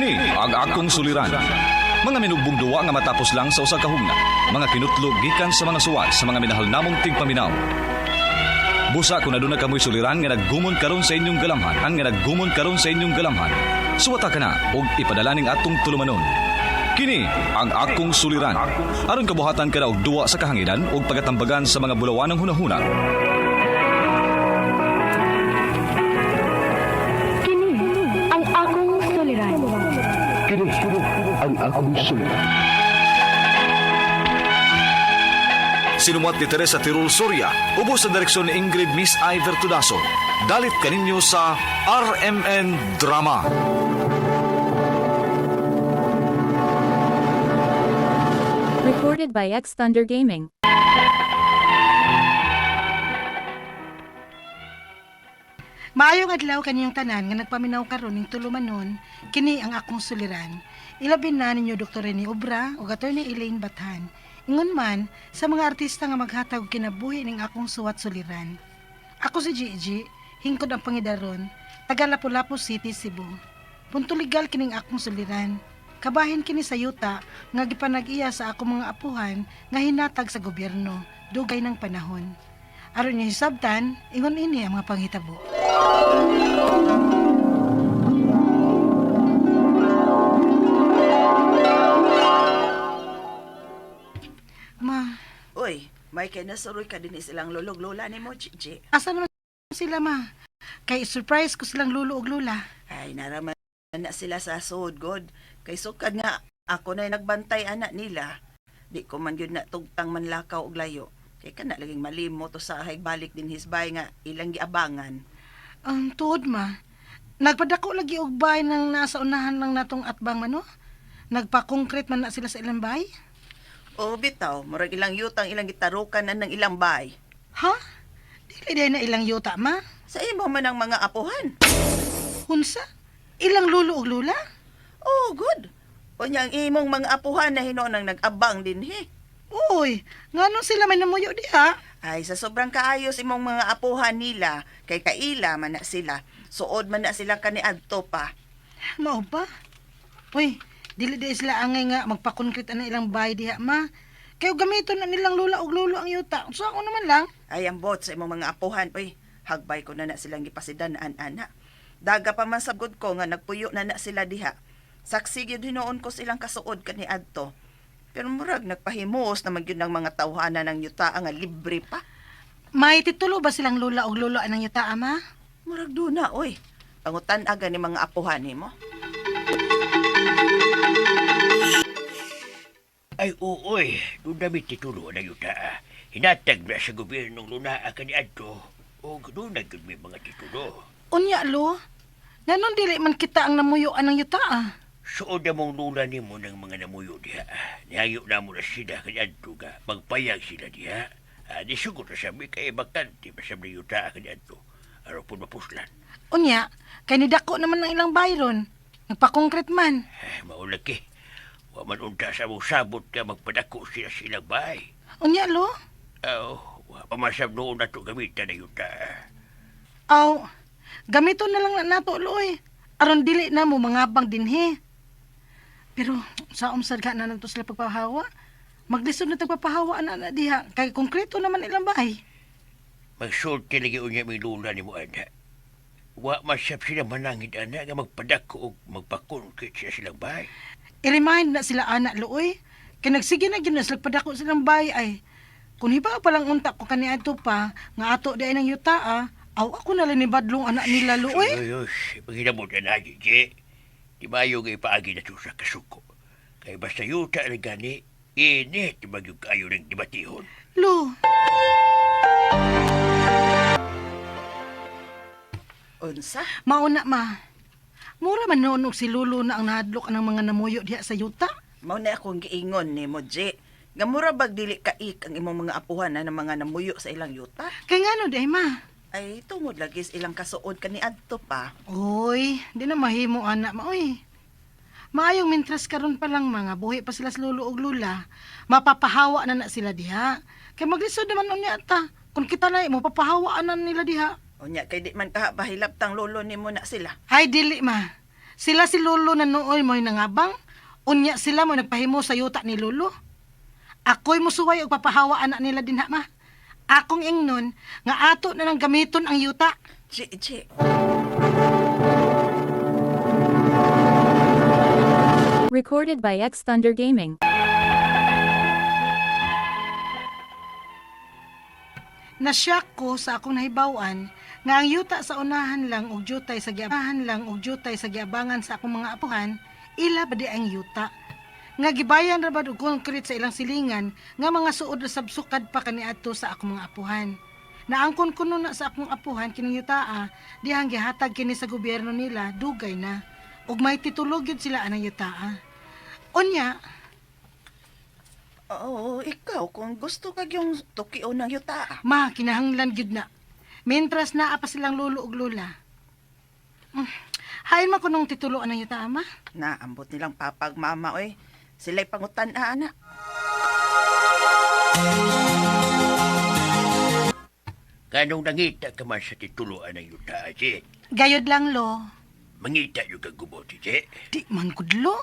Kini ang akong suliran. Mga minugbong duwa nga matapos lang sa usa ka hugna. Mga kinutlog gikan sa mga suwat sa mga minahal namong tigpaminaw. Busa kung aduna kamoy suliran nga naggumon karon sa inyong galamhan, ang nga naggumon karon sa inyong galamhan. Suwata ka na og ipadala ning atong tulumanon. Kini ang akong suliran. Aron kabuhatan ka na og duwa sa kahanginan og pagatambagan sa mga bulawan ng hunahuna. Kini ang akong suliran. Kini ang akong suliran. Sinumat ni Teresa Tirul Soria, ubos sa direksyon ni Ingrid Miss Iver Tudaso. Dalit kaninyo sa RMN Drama. Recorded by X Thunder Gaming. Maayong adlaw kaniyang tanan nga nagpaminaw karon ning tulumanon, kini ang akong suliran. Ilabin na ninyo Dr. Rene Obra ug Attorney Elaine Bathan. Ingon man sa mga artista nga maghatag og kinabuhi ning akong suwat suliran. Ako si Gigi, hingkod ang pangidaron, taga Lapu-Lapu City, Cebu. Punto legal kining akong suliran. Kabahin kini sa yuta nga gipanag-iya sa akong mga apuhan nga hinatag sa gobyerno, dugay ng panahon. Aron niya hisabtan, ingon ini ang mga panghitabo. Ma, Uy, may kinasuroy ka din silang lulog-lula ni mo, Gigi. asa naman sila ma? Kay surprise ko silang lulo ug lula. Ay, naraman na sila sa sud, God. Kay sukad nga, ako na nagbantay anak nila. Di ko man yun na tugtang manlakaw og layo. Kay ka na laging malimo to sa balik din hisbay nga ilang giabangan. Ang tuod ma, nagpadako lagi og bay nang nasa unahan lang natong atbang mano? Nagpa-concrete man na sila sa ilang bay? O bitaw, murag ilang yutang ilang gitarukan na ng ilang bay. Ha? Dili day na ilang yuta ma? Sa imo man ang mga apuhan. Hunsa? Ilang lulo ug lula? Oh, good. O niyang imong mga apuhan na hinoon ang nag-abang din, he. Uy, nganong sila may namuyo diha? Ay, sa sobrang kaayos imong mga apuhan nila, kay kaila man na sila. Suod man na sila kaniadto pa. Mao ba? Uy, dili di sila angay nga magpa-concrete ang ilang bay diha ma. Kayo gamiton na nilang lula ug lulo ang yuta. So ako naman lang. Ay, ang bot sa imong mga apuhan. Uy, hagbay ko na silang gipasidanaan, ana. Daga pa man sabgod ko nga nagpuyo na sila diha. Saksi gyud hinoon ko silang kasuod kaniadto. Pero murag nagpahimos naman yun ng mga tawhana ng yuta nga libre pa. May titulo ba silang lula ug lulo ang yuta ama? Murag doon na, oy. Pangutan aga ni mga apuhan ni mo. Ay, uoy, doon namin titulo na yuta. Hinatag na sa gobyernong lunaa ka ni Adto. O doon na yun may mga titulo. Unya lo. Nanon dili man kita ang namuyoan ng yuta ah. Suod na mong lula ni mo ng mga namuyo diha. Nihayo na mo na sila ka ni Adto ka. Magpayag sila diha. Di sugot na sabi kay bakante masab na yuta ka ni Adto. Araw po mapuslan. Unya, kay nidako naman ng ilang bayron. Nagpa-concrete man. Maulag eh. Wa man unta sa mong sabot ka magpadako sila silang bahay. Unya lo. Wa pamasab noon na ito gamitan na yuta. Aw, gamiton na lang na nato loy. Aron dili na mo mangabang dinhi. Pero sa umsad ka na nato sila pagpahawa. Maglisod na tagpapahawa na diha. Kay konkreto naman ilang bahay. Magsulti lagi unya may lula ni mo, ana. Wa masyap sila manangid, ana, nga magpadako o magpakonkit siya silang bahay. I-remind na sila anak looy. Kay nagsige na gyud na sila padako silang bahay ay. Kung hiba pa lang unta ko kaniadto pa nga ato di ay nang yuta aw ako na lang ni badlong anak nila looy. Uy, paghinamot na na, Gigi. Di mayo nga ipaagi na sa kasuko. Kay basta yuta na gani, init magyug kayo ng dibatihon. Lo, Unsa? mauna ma. Mura man noon og si Lolo na ang nahadlok ng mga namuyo diha sa yuta. Mao na akong giingon ni mo, G. Nga mura bag dili kaik ang imong mga apuhan na ng mga namuyo sa ilang yuta. Kay ngano di ay ma? Ay, tungod lagi sa ilang kasuod kaniadto pa. Oy, di na mahimo anak ma oy. Maayong mintras karon pa lang mga buhi pa sila sa lolo ug lula. Mapapahawa na sila diha. Kay maglisod naman unya ta. Kung kita na mo papahawaan na nila diha. O nya, kay di man kahapahilap tang lolo ni mo na sila. Ay dili ma. Sila si Lolo na nooy mo'y nangabang. Unya sila mo nagpahimo sa yuta ni Lolo. Ako'y musuway og papahawa anak nila din ha, ma. Akong ingnon nga ato na nang gamiton ang yuta. Chi. Recorded by X Thunder Gaming. Nasyak ko sa akong nahibawan nga ang yuta sa unahan lang og jutay sa giabangan sa akong mga apuhan, ila ba di ang yuta. Nga gibayan ra bad og concrete sa ilang silingan nga mga suod na sabsukad pa kaniadto sa akong mga apuhan. Naangkon kuno na sa akong apuhan kining yutaa, dihang gihatag kini sa gobyerno nila, dugay na. Ug may titulo gyud sila anang yutaa. Unya, Oo, ikaw, kung gusto kag yung tukiyo ng yuta. ma, kinahanglan gyud na. Mientras naa pa silang lolo ug lola. Hain man kunong tituloan ng yuta, ma. Naambot nilang papag mama, oy. Sila'y pangutan na, anak. Kanong nangita ka man sa tituloan ng yuta, je. Gayod lang, lo. Mangita yung kagubot, je. Di man kudlo.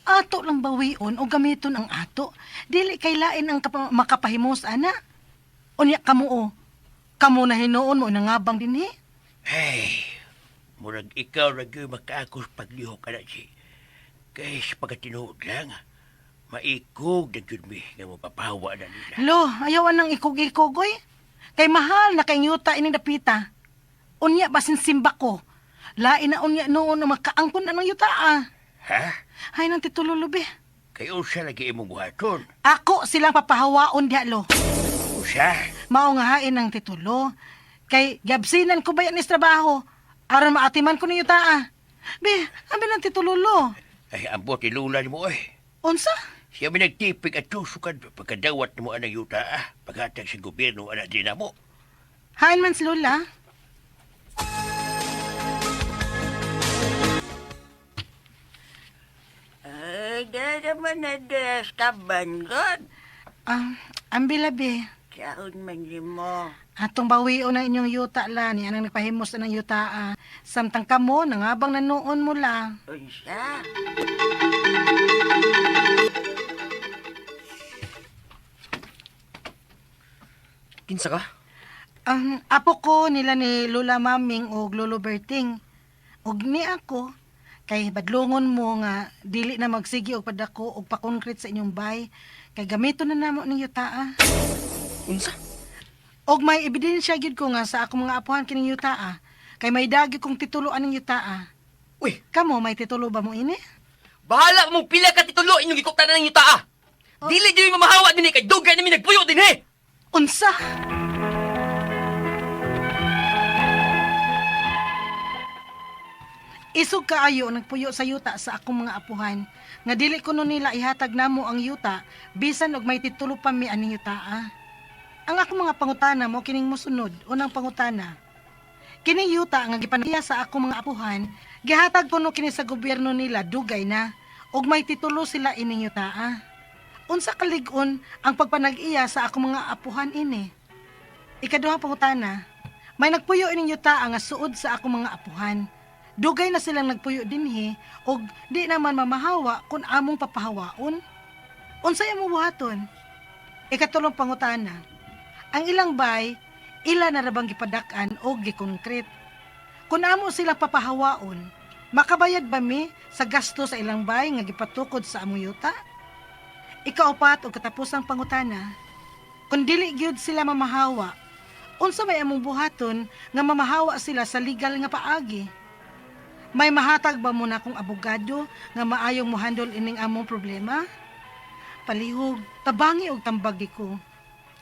Ato lang bawion o gamiton ang ato. Dili kay lain ang makapahimos, ana. Unya kamo o. Kamo na hinoon mo nangabang dinhi. Ay, murag ikaw lagi makaakos paglihok ka na, je. Kaya sa pagkatinuod lang, maikog na yun mi nga mapapahawa na nila. Lo, ayawan nang ikog-ikogoy. Kay mahal na kay yuta ining dapita. Unya basin simba ko. Lain na unya noon na makaangkon anong yuta Ha? Hay nang titulo lubi. Kayo siya lagi imong buhaton. Ako silang papahawaon diha, lo. Usa? Mao nga hain ng titulo. Kay gabsinan ko ba yan is trabaho? Aron maatiman ko ni yuta Be, ambil ng titulo, lo. Ay, ambot ni Lula ni mo, Unsa? Siya may nagtipig at tusukan pagkadawat mo anang yuta, paghatag sa gobyerno anak din na mo. Hain man si Lola. Ay, naman na des, kaban, God. Ambil labi. Kaon man mo. Atong bawion na inyong yuta la ni anang nagpahimos na ng yuta Samtang kamo nangabang na noon mo la. Unsa? Kinsa ka? Apo ko nila ni Lola Maming o Lolo Berting. Og ni ako, kay badlongon mo nga dili na magsigi og padako og pa-concrete sa inyong bay, kay gamiton na namo ning yuta Unsa? Og may ebidensya gyud ko nga sa akong mga apuhan kining yuta kay may dagi kong titulo aning yuta Uy, Kamo may titulo ba mo ini? bahala mo pila ka titulo inyong gikuptanan ng yuta Dili dili mamahawa din kay dugay namin nagpuyo din Unsa? Isog kaayo nagpuyo sa yuta sa akong mga apuhan nga dili kuno nila ihatag namo ang yuta bisan og may titulo pa mi aning yuta Ang akong mga pangutana mo kining mosunod. Unang pangutana. Kining yuta nga gipanaya sa akong mga apuhan, gihatag kuno kini sa gobyerno nila dugay na og may titulo sila ining yuta Unsa kalig-on ang pagpanag-iya sa akong mga apuhan ini? Ikaduhang pangutana. May nagpuyo ining yuta nga suod sa akong mga apuhan. Dugay na silang nagpuyo dinhi og di naman mamahawa kung among papahawaon. Unsay imo buhaton? Ikatulong pangutana. Ang ilang bay, ila na rabang gipadak-an o gikonkret. Kung amo sila papahawaon, makabayad ba mi sa gasto sa ilang bay nga gipatukod sa among yuta? Ikaapat o katapusang pangutana. Kung dili gyud sila mamahawa, unsa may among buhaton nga mamahawa sila sa legal nga paagi? May mahatag ba mo na kung abogado nga maayong mohandle ining among problema? Palihog, tabangi og tambagi ko.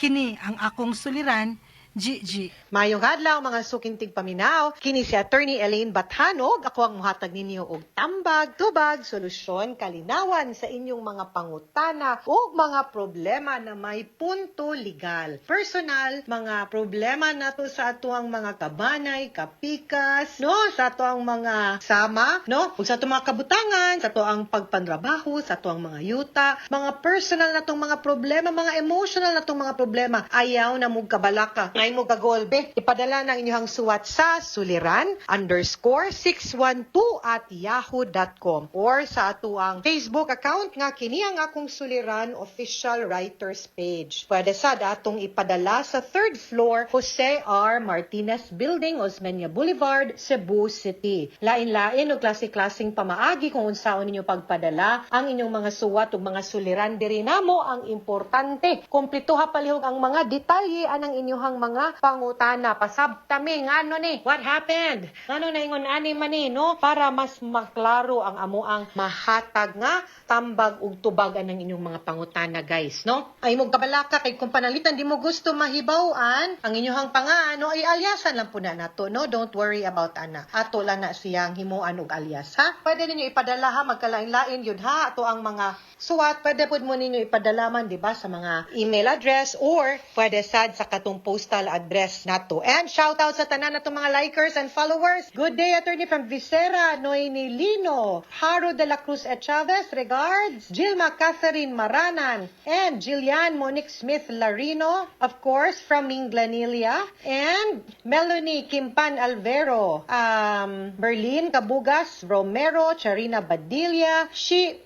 Kini ang akong suliran, Gigi. Mayong adlaw mga sukintig paminaw, kini si Attorney Elaine Bathanog, ako ang muhatag ninyo og tambag, tubag, solusyon, kalinawan sa inyong mga pangutana o mga problema na may punto legal. Personal, mga problema nato sa atuang mga kabanay, kapikas, no, sa atuang mga sama, no, ug sa atuang mga kabutangan, sa atuang pagpanrabaho, sa atuang mga yuta, mga personal natong mga problema, mga emotional natong mga problema, ayaw na mong kabalaka Ay mo gagolbe. Ipadala ng inyong suwat sa suliran_612@yahoo.com or sa ato ang Facebook account nga kini ang akong suliran official writers page. Pwede sad atong ipadala sa 3rd floor Jose R. Martinez Building, Osmeña Boulevard, Cebu City. Lain-lain o klase-klaseng pamaagi kung unsaon ninyo pagpadala ang inyong mga suwat ug mga suliran diri namo ang importante. Kumpletuha palihog ang mga detalye anang inyong mga pangutana. Pasabtami ngano ni? What happened? Ngano na ingon ani man ni, no? Para mas maklaro ang amuang mahatag nga tambag ug tubag anang inyong mga pangutana, guys, no? Ay mo kabalaka kay kung panalitan di mo gusto mahibaw-an ang inyong pangano ay alyasan lang po na nato, no? Don't worry about ana. Ato lang na siyang himuan og alyas, ha? Pwede ninyo ipadala ha, magkalain-lain yun ha. Ato ang mga suwat, pwede po mo ninyo ipadala man, di ba, sa mga email address or pwede sad sa katong postal address nato. And shout out sa tanan natong mga likers and followers. Good day, attorney from Visera, Noemi Lino, Haro de la Cruz et Chavez, regards, Gilma Catherine Maranan, and Jillian Monique Smith Larino, of course, from Minglanilia, and Melanie Kimpan Alvero, Berlin Kabugas, Romero, Charina Badilla,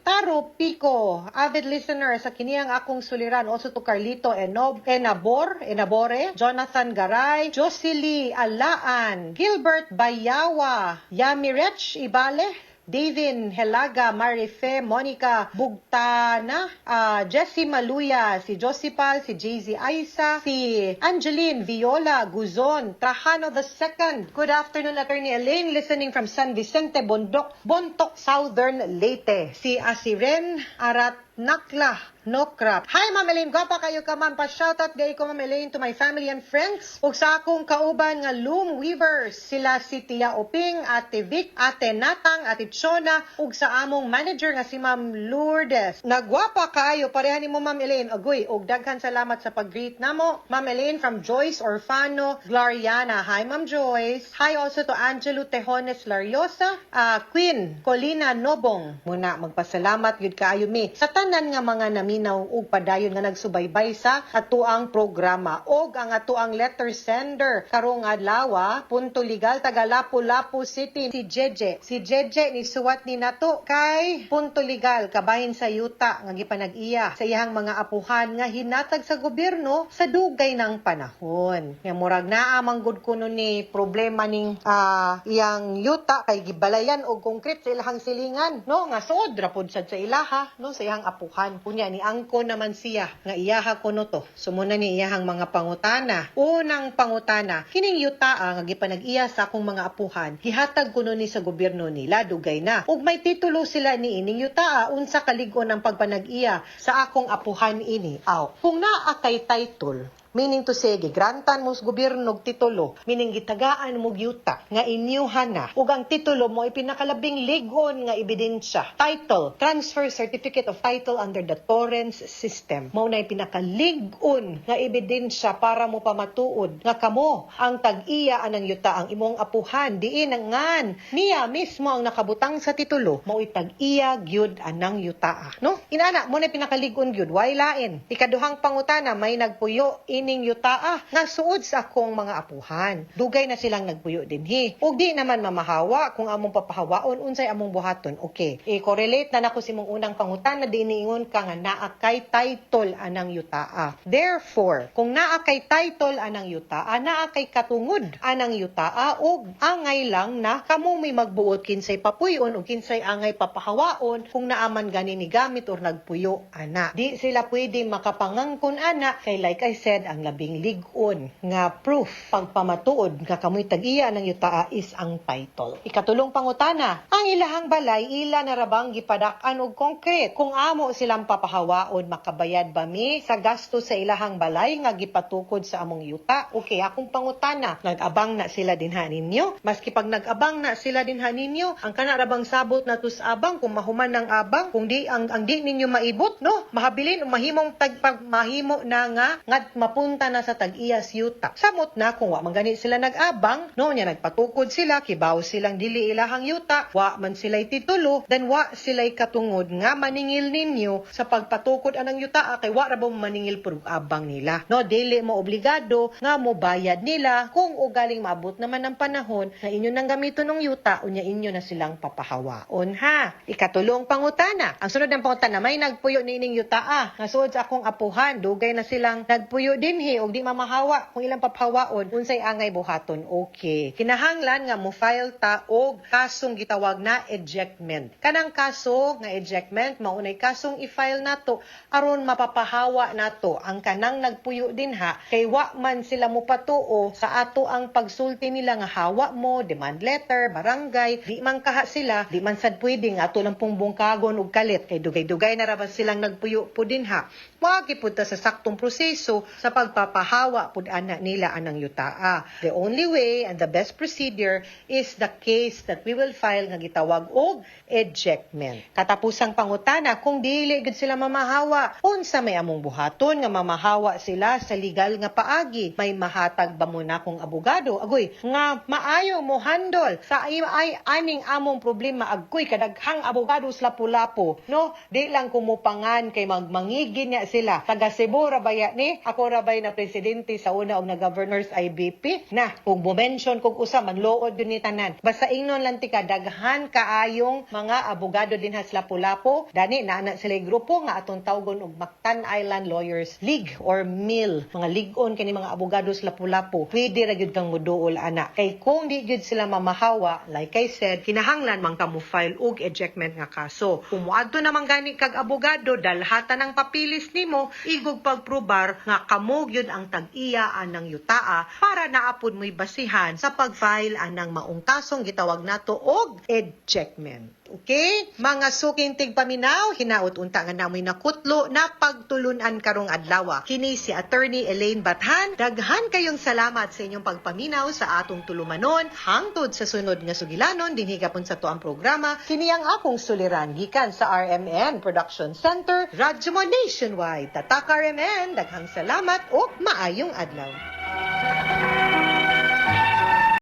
Taro Pico, avid listener sa kiniyang akong suliran, also to Carlito Enabore, Jonathan Garay, Josely Alaan, Gilbert Bayawa, Yamirech Ibale, Davin Helaga, Marife, Monica Bugtana, Jessie Maluya, si Josipal, si JZ Aisa, si Angeline Viola Guzon, Trajano II. Good afternoon, Attorney Elaine, listening from San Vicente, Bontoc, Southern Leyte. Si Asiren Arat Nakla, Nokrap. Hi, Ma'am Elaine. Gwapa kayo ka, Ma'am. Pa-shoutout gay ko, Ma'am Elaine, to my family and friends. Ug sa akong kauban nga loom weavers. Sila si Tia Oping, Ate Vic, Ate Natang, Ate Chona, ug sa among manager nga si Ma'am Lourdes. Nagwapa kayo. Parehan ni mo, Ma'am Elaine. Agoy, ug daghan salamat sa pag-greet namo. Ma'am Elaine from Joyce Orfano, Gloriana. Hi, Ma'am Joyce. Hi also to Angelo Tejones Lariosa, Queen Colina Nobong. Muna, magpasalamat yun kaayo mi. Sa tanan nga mga naminaw ug padayon nga nagsubaybay sa atuang programa og ang atuang letter sender karong adlaw, Punto Legal, taga Lapu-Lapu City, si Jeje ni suwat ni nato kay Punto Legal kabahin sa yuta nga gipanag-iya sa iyang mga apuhan nga hinatag sa gobyerno sa dugay ng panahon. Nga murag naa manggod kuno ni problema ning iyang yuta kay gibalayan og konkret sa ilahang silingan, no? Nga suod ra pud sad sa ilaha, no? Sa iyang apuhan. Kunya ni angko naman siya nga iyaha kuno to. Sumuna ni iyahang mga pangutana. Unang pangutana, kining yuta nga gipanag-iya sa akong mga apuhan, gihatag kuno ni sa gobyerno nila dugay na. Ug may titulo sila ni ining yuta, unsa kalig-on ang pagpanag-iya sa akong apuhan ini. Kung naa kay title, meaning to say, grantan mo sa gobyerno og titulo, meaning gitagaan mo yuta nga inyuhan na, ug ang titulo mo ay pinakalabing ligon nga ebidensya. Title, transfer certificate of title under the Torrens system. Mao na pinakaligon nga ebidensya para mo pamatuod nga kamo ang tag-iya anang yuta ang imong apuhan, diin ngan niya mismo ang nakabutang sa titulo, mao tag-iya gyud anang yuta, no? Inana mo na pinakaligon gyud, way lain. Ikaduhang pangutana, may nagpuyo ining yutaa nga suod sa akong mga apuhan. Dugay na silang nagpuyo dinhi. Ug di naman mamahawa kung among papahawaon unsay among buhaton. Okay. I-correlate na nako si mong unang pangutan na diniingon ka nga naa kay title anang yutaa. Therefore, kung naa kay title anang yutaa, naa kay katungod anang yutaa ug angay lang na kamo may magbuot kinsay papuyon o kinsay angay papahawaon kung naaman gani ni gamit or nagpuyo ana. Di sila pwede makapangangkon ana kay like I said, ang labing ligon nga proof pagpamatuod nga kamoy tag-iya ng yutaa is ang title. Ikatulong pangutana, ang ilahang balay ila na rabang gipadak-an og konkret kung amo silang papahawaon makabayad ba mi sa gasto sa ilahang balay nga gipatukod sa among yuta. Okay, akong pangutana, nag-abang na sila dinha ninyo? Maski pag nag-abang na sila dinha ninyo, ang kana rabang sabot na tus abang kung mahuman ng abang, kung di ang di ninyo maibot, no? Mahabilin o mahimong mahimo na nga papunta na sa tag-iyas yuta. Samot na kung wa man gani sila nag-abang, no nya nagpatukod sila, kibaw silang dili ilahang yuta, wa man sila'y titulo, then wa sila'y katungod nga maningil ninyo sa pagpatukod anang yuta kay wa ra ba maningil pud abang nila. No, dili mo obligado nga mo bayad nila kung ugaling maabot naman ang panahon na inyo nang gamiton ng yuta unya inyo na silang papahawaon ha. Ikatulong pangutana. Ang sunod ng pangutana may nagpuyo niining yuta nga suod sa akong apuhan dugay na silang nagpuyo dinhi og di mamahawa kung ilang papahawaon unsay angay buhaton. Okay. Kinahanglan nga mo file ta og kasong gitawag na ejectment. Kanang kaso nga ejectment maunay kasong i-file nato aron mapapahawa nato ang kanang nagpuyo dinha kay wa man sila mopatuo sa ato ang pagsulti nila nga hawa mo, demand letter, barangay, di man kaha sila, di man sad pwede nga ato lang pong bungkagon og kalit kay dugay-dugay na ra ba silang nagpuyo po dinha. Wagi pud ta sa saktong proseso sa pagpapahawa pud ana nila anang yutaa. The only way and the best procedure is the case that we will file nga gitawag og ejectment. Katapusang pangutana kung dili gid sila mamahawa, unsa may among buhaton nga mamahawa sila sa legal nga paagi? May mahatag ba mo na kung abogado agoy nga maayo mo handle sa ay aning among problema agkoy kadaghang abogado sa lapu-lapu, no? Di lang kumupangan kay magmangigin niya sila. Taga Cebu ra baya ni ako ra bay na presidente sa una og na governors IBP na kung mo-mention kung usa man luod yun ni tanan. Basta ingnon lang tika daghan kaayong mga abogado din sa lapu-lapu. Dani na sila grupo nga atong tawgon og Mactan Island Lawyers League or MIL. Mga ligon kini mga abogado sa lapu-lapu. Pwede ra gyud kang moduol ana. Kay kung di gyud sila mamahawa, like I said, kinahanglan man ka mo file og ejectment nga kaso. Kung moadto naman gani kag abogado dalhatan ng papilis nimo igog pagprobar nga kamo gyud ang tag-iya anang yutaa para naapod mo'y basihan sa pag-file anang maong kasong gitawag nato og ejectment. Okay? Mga suking tigpaminaw, hinaut unta nga namoy nakutlo na pagtulunan karong adlaw. Kini si Attorney Elaine Bathan. Daghan kayong salamat sa inyong pagpaminaw sa atong tulumanon hangtod sa sunod nga sugilanon dinhi gapon sa tuang programa. Kini ang akong suliran gikan sa RMN Production Center, Radyo Mo Nationwide. Tatak RMN, daghang salamat o maayong adlaw.